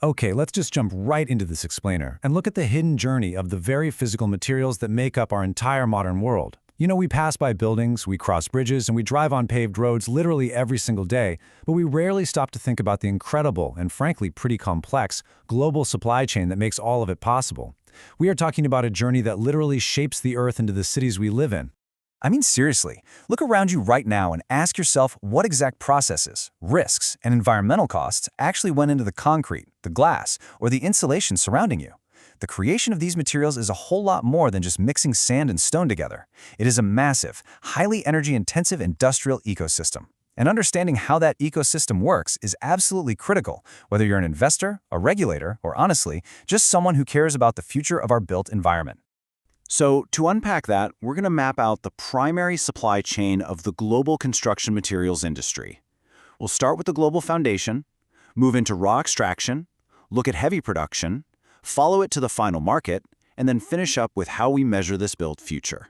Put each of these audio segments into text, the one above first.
Okay, let's just jump right into this explainer and look at the hidden journey of the very physical materials that make up our entire modern world. We pass by buildings, we cross bridges, and we drive on paved roads literally every single day, but we rarely stop to think about the incredible and frankly pretty complex global supply chain that makes all of it possible. We are talking about a journey that literally shapes the earth into the cities we live in. I mean, seriously, look around you right now and ask yourself what exact processes, risks, and environmental costs actually went into the concrete, the glass, or the insulation surrounding you. The creation of these materials is a whole lot more than just mixing sand and stone together. It is a massive, highly energy-intensive industrial ecosystem. And understanding how that ecosystem works is absolutely critical, whether you're an investor, a regulator, or honestly, just someone who cares about the future of our built environment. So, to unpack that, we're going to map out the primary supply chain of the global construction materials industry. We'll start with the global foundation, move into raw extraction, look at heavy production, follow it to the final market, and then finish up with how we measure this built future.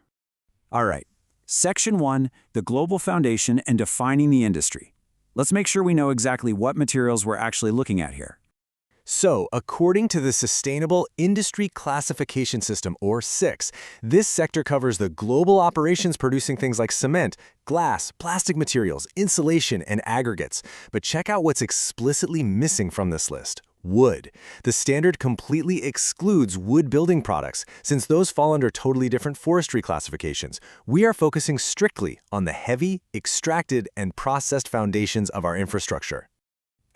All right, Section 1, the global foundation and defining the industry. Let's make sure we know exactly what materials we're actually looking at here. So, according to the Sustainable Industry Classification System, or SICS, this sector covers the global operations producing things like cement, glass, plastic materials, insulation, and aggregates. But check out what's explicitly missing from this list. Wood. The standard completely excludes wood building products, since those fall under totally different forestry classifications. We are focusing strictly on the heavy, extracted, and processed foundations of our infrastructure.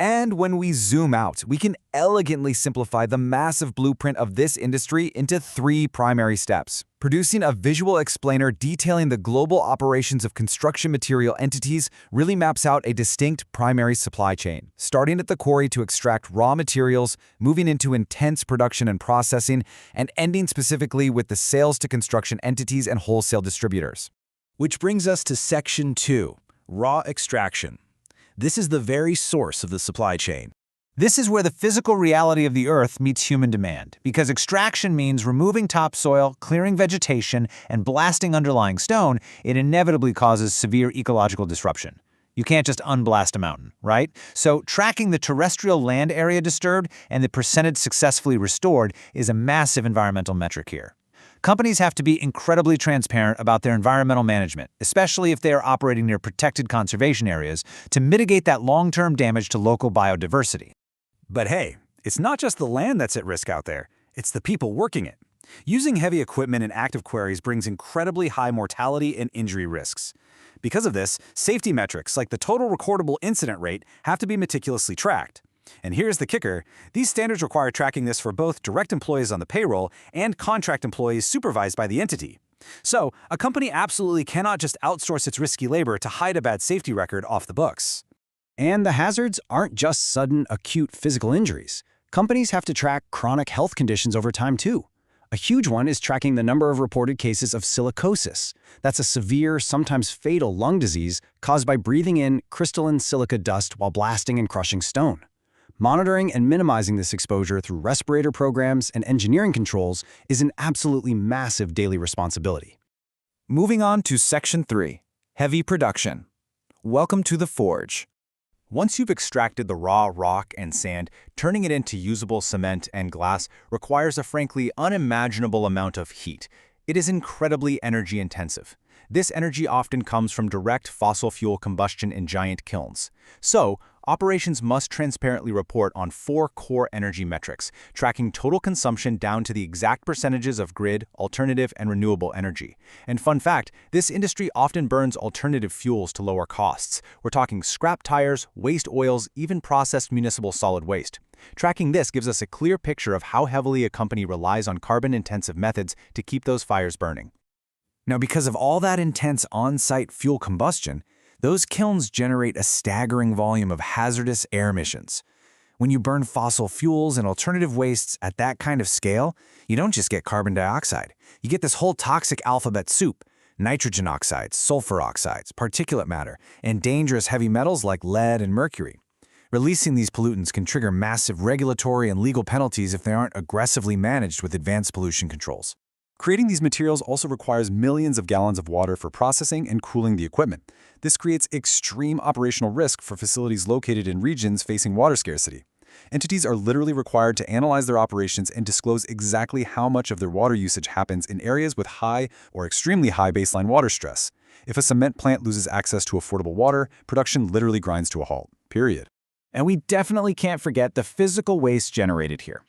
And when we zoom out, we can elegantly simplify the massive blueprint of this industry into 3 primary steps. Producing a visual explainer detailing the global operations of construction material entities really maps out a distinct primary supply chain, starting at the quarry to extract raw materials, moving into intense production and processing, and ending specifically with the sales to construction entities and wholesale distributors. Which brings us to Section 2, raw extraction. This is the very source of the supply chain. This is where the physical reality of the earth meets human demand, because extraction means removing topsoil, clearing vegetation, and blasting underlying stone. It inevitably causes severe ecological disruption. You can't just unblast a mountain, right? So tracking the terrestrial land area disturbed and the percentage successfully restored is a massive environmental metric here. Companies have to be incredibly transparent about their environmental management, especially if they are operating near protected conservation areas, to mitigate that long-term damage to local biodiversity. But hey, it's not just the land that's at risk out there, it's the people working it. Using heavy equipment in active quarries brings incredibly high mortality and injury risks. Because of this, safety metrics like the total recordable incident rate have to be meticulously tracked. And here's the kicker, these standards require tracking this for both direct employees on the payroll and contract employees supervised by the entity. So, a company absolutely cannot just outsource its risky labor to hide a bad safety record off the books. And the hazards aren't just sudden, acute physical injuries. Companies have to track chronic health conditions over time too. A huge one is tracking the number of reported cases of silicosis. That's a severe, sometimes fatal lung disease caused by breathing in crystalline silica dust while blasting and crushing stone. Monitoring and minimizing this exposure through respirator programs and engineering controls is an absolutely massive daily responsibility. Moving on to Section 3, heavy production. Welcome to the forge. Once you've extracted the raw rock and sand, turning it into usable cement and glass requires a frankly unimaginable amount of heat. It is incredibly energy intensive. This energy often comes from direct fossil fuel combustion in giant kilns. So, operations must transparently report on 4 core energy metrics, tracking total consumption down to the exact percentages of grid, alternative, and renewable energy. And fun fact, this industry often burns alternative fuels to lower costs. We're talking scrap tires, waste oils, even processed municipal solid waste. Tracking this gives us a clear picture of how heavily a company relies on carbon-intensive methods to keep those fires burning. Now, because of all that intense on-site fuel combustion, those kilns generate a staggering volume of hazardous air emissions. When you burn fossil fuels and alternative wastes at that kind of scale, you don't just get carbon dioxide. You get this whole toxic alphabet soup: nitrogen oxides, sulfur oxides, particulate matter, and dangerous heavy metals like lead and mercury. Releasing these pollutants can trigger massive regulatory and legal penalties if they aren't aggressively managed with advanced pollution controls. Creating these materials also requires millions of gallons of water for processing and cooling the equipment. This creates extreme operational risk for facilities located in regions facing water scarcity. Entities are literally required to analyze their operations and disclose exactly how much of their water usage happens in areas with high or extremely high baseline water stress. If a cement plant loses access to affordable water, production literally grinds to a halt. Period. And we definitely can't forget the physical waste generated here.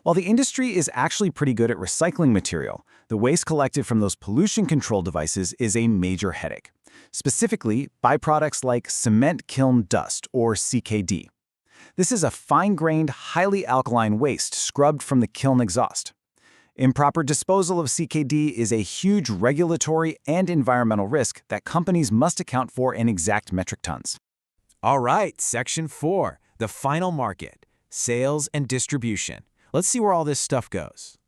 While the industry is actually pretty good at recycling material, the waste collected from those pollution control devices is a major headache. Specifically, byproducts like cement kiln dust, or CKD. This is a fine-grained, highly alkaline waste scrubbed from the kiln exhaust. Improper disposal of CKD is a huge regulatory and environmental risk that companies must account for in exact metric tons. All right, Section 4, the final market, sales and distribution. Let's see where all this stuff goes.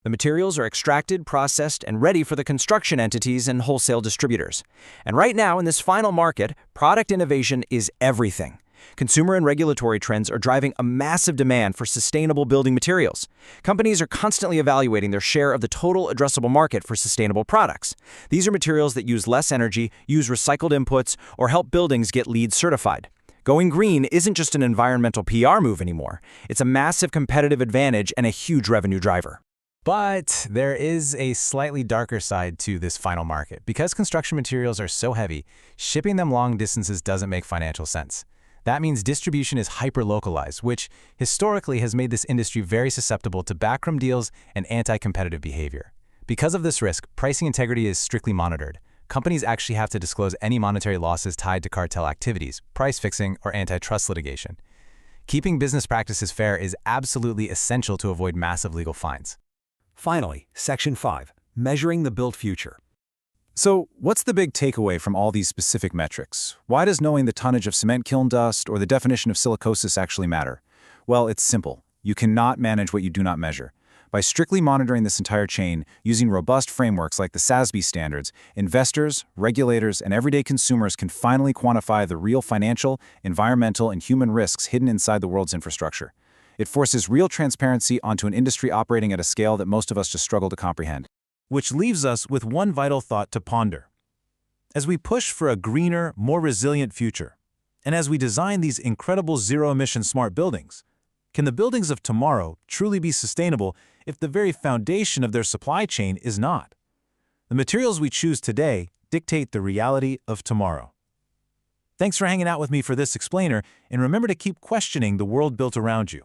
The materials are extracted, processed, and ready for the construction entities and wholesale distributors. And right now, in this final market, product innovation is everything. Consumer and regulatory trends are driving a massive demand for sustainable building materials. Companies are constantly evaluating their share of the total addressable market for sustainable products. These are materials that use less energy, use recycled inputs, or help buildings get LEED certified. Going green isn't just an environmental PR move anymore. It's a massive competitive advantage and a huge revenue driver. But there is a slightly darker side to this final market. Because construction materials are so heavy, shipping them long distances doesn't make financial sense. That means distribution is hyper-localized, which historically has made this industry very susceptible to backroom deals and anti-competitive behavior. Because of this risk, pricing integrity is strictly monitored. Companies actually have to disclose any monetary losses tied to cartel activities, price fixing, or antitrust litigation. Keeping business practices fair is absolutely essential to avoid massive legal fines. Finally, Section 5, measuring the built future. So, what's the big takeaway from all these specific metrics? Why does knowing the tonnage of cement kiln dust or the definition of silicosis actually matter? Well, it's simple. You cannot manage what you do not measure. By strictly monitoring this entire chain, using robust frameworks like the SASB standards, investors, regulators, and everyday consumers can finally quantify the real financial, environmental, and human risks hidden inside the world's infrastructure. It forces real transparency onto an industry operating at a scale that most of us just struggle to comprehend. Which leaves us with one vital thought to ponder. As we push for a greener, more resilient future, and as we design these incredible zero-emission smart buildings, can the buildings of tomorrow truly be sustainable if the very foundation of their supply chain is not? The materials we choose today dictate the reality of tomorrow. Thanks for hanging out with me for this explainer, and remember to keep questioning the world built around you.